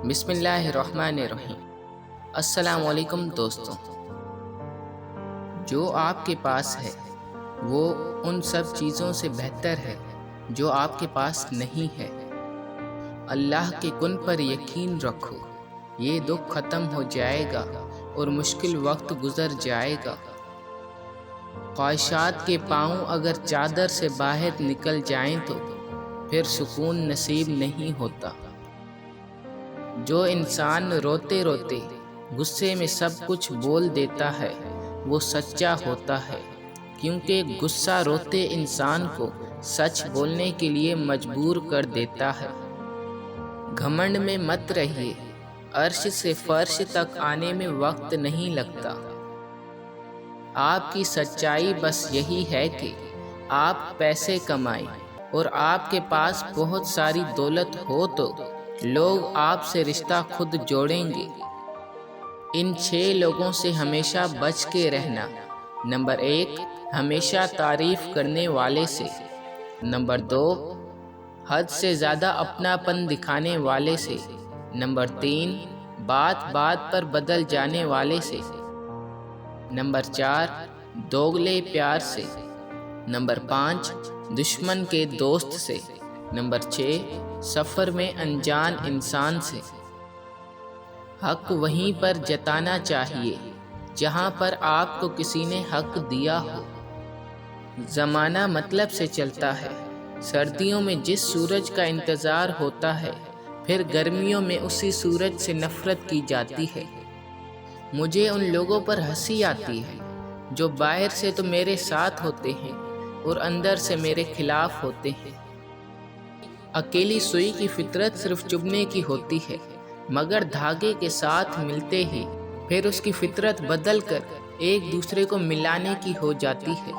بسم اللہ الرحمن الرحیم۔ السلام علیکم دوستوں۔ جو آپ کے پاس ہے وہ ان سب چیزوں سے بہتر ہے جو آپ کے پاس نہیں ہے۔ اللہ کے کن پر یقین رکھو، یہ دکھ ختم ہو جائے گا اور مشکل وقت گزر جائے گا۔ خواہشات کے پاؤں اگر چادر سے باہر نکل جائیں تو پھر سکون نصیب نہیں ہوتا۔ جو انسان روتے روتے غصے میں سب کچھ بول دیتا ہے وہ سچا ہوتا ہے، کیونکہ غصہ روتے انسان کو سچ بولنے کے لیے مجبور کر دیتا ہے۔ گھمنڈ میں مت رہیے، عرش سے فرش تک آنے میں وقت نہیں لگتا۔ آپ کی سچائی بس یہی ہے کہ آپ پیسے کمائیں اور آپ کے پاس بہت ساری دولت ہو تو لوگ آپ سے رشتہ خود جوڑیں گے۔ ان 6 لوگوں سے ہمیشہ بچ کے رہنا۔ نمبر 1، ہمیشہ تعریف کرنے والے سے۔ نمبر 2، حد سے زیادہ اپناپن دکھانے والے سے۔ نمبر 3، بات بات پر بدل جانے والے سے۔ نمبر 4، دوگلے پیار سے۔ نمبر 5، دشمن کے دوست سے۔ نمبر 6، سفر میں انجان انسان سے۔ حق وہیں پر جتانا چاہیے جہاں پر آپ کو کسی نے حق دیا ہو۔ زمانہ مطلب سے چلتا ہے۔ سردیوں میں جس سورج کا انتظار ہوتا ہے پھر گرمیوں میں اسی سورج سے نفرت کی جاتی ہے۔ مجھے ان لوگوں پر ہنسی آتی ہے جو باہر سے تو میرے ساتھ ہوتے ہیں اور اندر سے میرے خلاف ہوتے ہیں۔ اکیلی سوئی کی فطرت صرف چبھنے کی ہوتی ہے، مگر دھاگے کے ساتھ ملتے ہی پھر اس کی فطرت بدل کر ایک دوسرے کو ملانے کی ہو جاتی ہے۔